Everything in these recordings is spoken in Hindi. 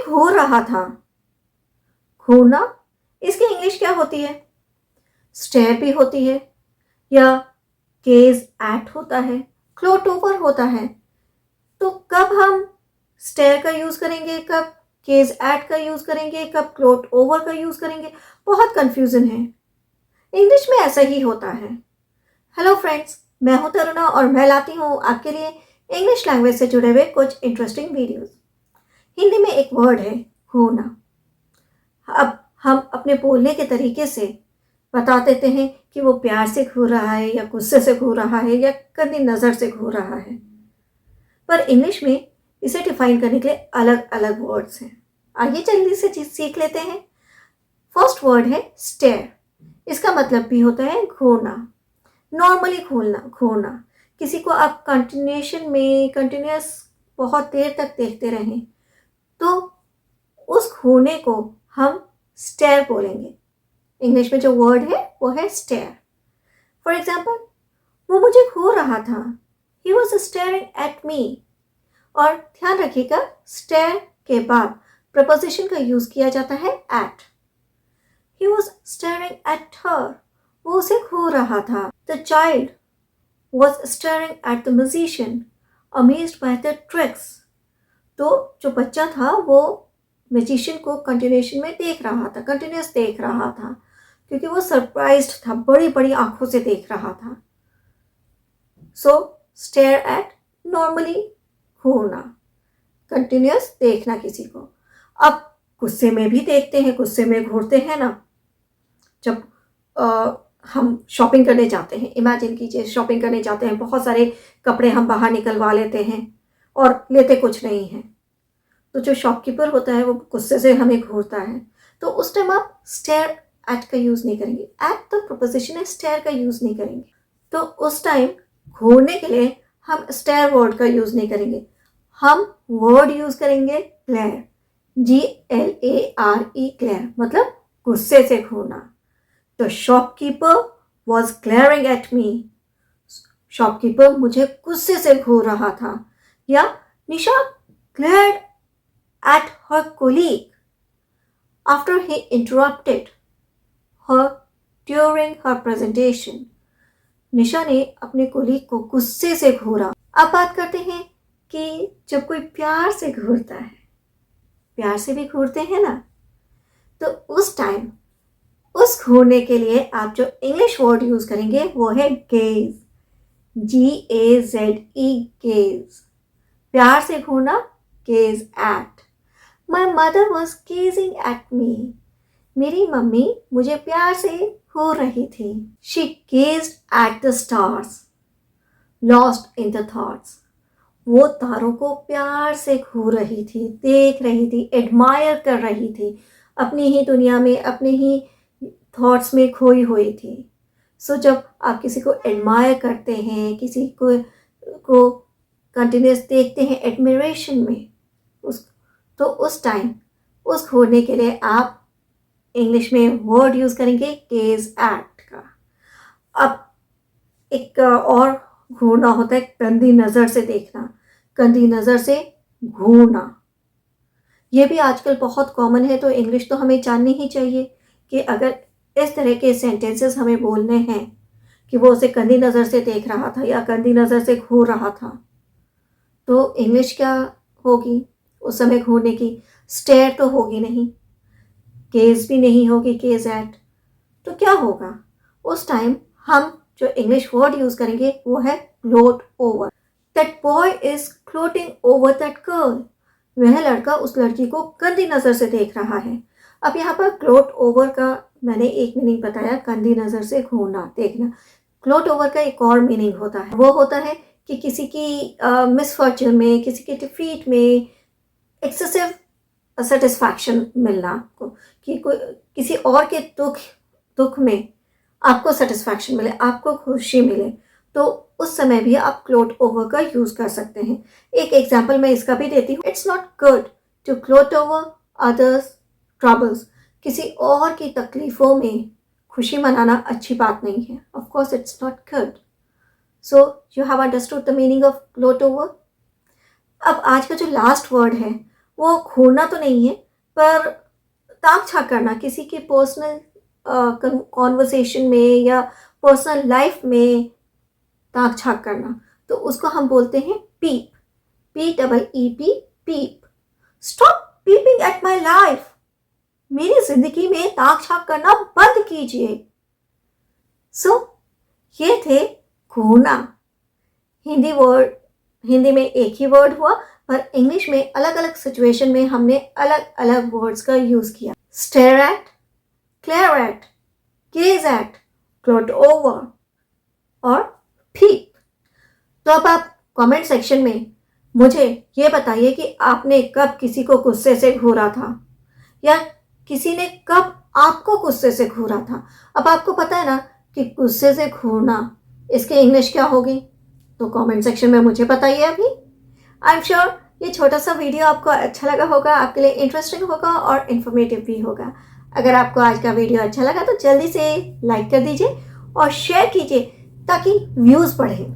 खो रहा था। खोना, इसकी इंग्लिश क्या होती है? स्टेयर भी होती है, या गेज एट होता है, ग्लोट ओवर होता है। तो कब हम स्टेयर का यूज करेंगे, कब गेज एट का यूज करेंगे, कब ग्लोट ओवर का यूज करेंगे? बहुत कंफ्यूजन है। इंग्लिश में ऐसा ही होता है। हेलो फ्रेंड्स, मैं हूं तरुणा और मैं लाती हूं आपके लिए इंग्लिश लैंग्वेज से जुड़े हुए कुछ इंटरेस्टिंग वीडियोस। हिंदी में एक वर्ड है होना। अब हम अपने बोलने के तरीके से बता देते हैं कि वो प्यार से घूर रहा है, या गुस्से से घूर रहा है, या गंदी नज़र से घूर रहा है। पर इंग्लिश में इसे डिफाइन करने के लिए अलग अलग वर्ड्स हैं। आइए जल्दी से चीज सीख लेते हैं। फर्स्ट वर्ड है स्टेयर। इसका मतलब भी होता है घूरना, नॉर्मली घूरना। किसी को आप कंटिन्यूस बहुत देर तक देखते रहें तो उस घूरने को हम स्टेयर बोलेंगे। इंग्लिश में जो वर्ड है वो है स्टेयर। फॉर एग्जाम्पल, वो मुझे घूर रहा था, ही वॉज स्टेयरिंग एट मी। और ध्यान रखिएगा, स्टेयर के बाद प्रपोजिशन का यूज किया जाता है at. He was staring at her, वो उसे घूर रहा था। The child was staring at the musician, amazed by the tricks. तो जो बच्चा था वो म्यूजिशियन को कंटिन्यूस देख रहा था, क्योंकि वो सरप्राइज्ड था, बड़ी बड़ी आंखों से देख रहा था। सो stare at, normally Ghurna, continuous देखना किसी को। अब गुस्से में भी देखते हैं, गुस्से में घूरते हैं ना। जब हम शॉपिंग करने जाते हैं, इमेजिन कीजिए शॉपिंग करने जाते हैं, बहुत सारे कपड़े हम बाहर निकलवा लेते हैं और लेते कुछ नहीं हैं। तो जो शॉपकीपर होता है वो गुस्से से हमें घूरता है, तो उस टाइम आप स्टेयर एट का यूज नहीं करेंगे। एट तो प्रोपोजिशन है, स्टेयर का यूज नहीं करेंगे। तो उस टाइम घूरने के लिए हम स्टेयर वर्ड का यूज नहीं करेंगे, हम वर्ड यूज करेंगे ग्लेयर, GLARE, ग्लेयर, मतलब गुस्से से घूरना। The shopkeeper was glaring at me, shopkeeper मुझे गुस्से से घूर रहा था। या Nisha glared at her colleague after he interrupted her during her presentation. Nisha ने अपने कोलीग को गुस्से से घूरा। अब बात करते हैं कि जब कोई प्यार से घूरता है, प्यार से भी घूरते हैं ना, तो उस टाइम उस घूरने के लिए आप जो इंग्लिश वर्ड यूज करेंगे वो है गेज, GAZE, गेज। प्यार से घूरना, gaze at. My mother was gazing at me, मेरी मम्मी मुझे प्यार से घूर रही थी। She gazed at the stars, lost in the thoughts, वो तारों को प्यार से घूर रही थी, देख रही थी, एडमायर कर रही थी, अपनी ही दुनिया में, अपने ही थॉट्स में खोई हुई थी। सो जब आप किसी को एडमायर करते हैं, किसी को कंटिन्यूस देखते हैं एडमिरेशन में, तो उस टाइम उस घूरने के लिए आप इंग्लिश में वर्ड यूज करेंगे गेज एट का। अब एक और घूरना होता है गंदी नज़र से देखना, गंदी नज़र से घूरना। ये भी आजकल बहुत कॉमन है, तो इंग्लिश तो हमें जाननी ही चाहिए कि अगर इस तरह के सेंटेंसेस हमें बोलने हैं कि वो उसे गंदी नज़र से देख रहा था या गंदी नज़र से घूर रहा था, तो इंग्लिश क्या होगी उस समय घूरने की? स्टेयर तो होगी नहीं, गेज भी नहीं होगी, गेज एट। तो क्या होगा उस टाइम? हम जो इंग्लिश वर्ड यूज करेंगे वो है gloat over. That boy is gloating over that girl, वह लड़का उस लड़की को गंदी नज़र से देख रहा है। अब यहाँ पर ग्लोट ओवर का मैंने एक मीनिंग बताया, गंदी नज़र से घूरना, देखना। ग्लोट ओवर का एक और मीनिंग होता है, वो होता है कि किसी की मिसफॉर्चून में, किसी के डिफीट में एक्सेसिव सेटिस्फैक्शन मिलना आपको, कि कोई किसी और के दुख में आपको सेटिस्फैक्शन मिले, आपको खुशी मिले, तो उस समय भी आप ग्लोट ओवर का यूज कर सकते हैं। एक एग्जांपल मैं इसका भी देती हूँ। It's not good to gloat over others troubles, किसी और की तकलीफों में खुशी मनाना अच्छी बात नहीं है। Of course it's not good. So you have understood the meaning of gloat over. अब आज का जो लास्ट वर्ड है वो खोना तो नहीं है, पर ताक झांक करना किसी के पर्सनल कॉन्वर्सेशन में या पर्सनल लाइफ में ताक झांक करना, तो उसको हम बोलते हैं peep. PEEP, peep. Stop peeping at my life. मेरी जिंदगी में ताक झांक करना बंद कीजिए। सो ये थे खोना। हिंदी में एक ही वर्ड हुआ, पर इंग्लिश में अलग अलग सिचुएशन में हमने अलग अलग वर्ड्स का यूज किया। Stare at, glare at, gaze at, gloat over और पीप। तो अब आप कमेंट सेक्शन में मुझे ये बताइए कि आपने कब किसी को गुस्से से घूरा था, या किसी ने कब आपको गुस्से से घूरा था। अब आपको पता है ना कि गुस्से से घूरना इसकी इंग्लिश क्या होगी, तो कमेंट सेक्शन में मुझे बताइए अभी। आई एम श्योर ये छोटा सा वीडियो आपको अच्छा लगा होगा, आपके लिए इंटरेस्टिंग होगा और इन्फॉर्मेटिव भी होगा। अगर आपको आज का वीडियो अच्छा लगा तो जल्दी से लाइक कर दीजिए और शेयर कीजिए ताकि व्यूज बढ़े,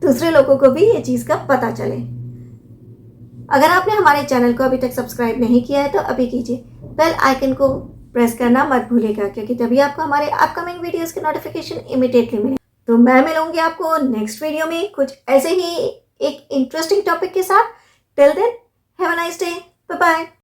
दूसरे लोगों को भी ये चीज़ का पता चले। अगर आपने हमारे चैनल को अभी तक सब्सक्राइब नहीं किया है तो अभी कीजिए, बेल आइकन को प्रेस करना मत भूलिएगा, क्योंकि तभी आपको हमारे अपकमिंग वीडियोस के नोटिफिकेशन इमीडिएटली मिले। तो मैं मिलूंगी आपको नेक्स्ट वीडियो में कुछ ऐसे ही एक इंटरेस्टिंग टॉपिक के साथ। Till then have a nice day, bye bye.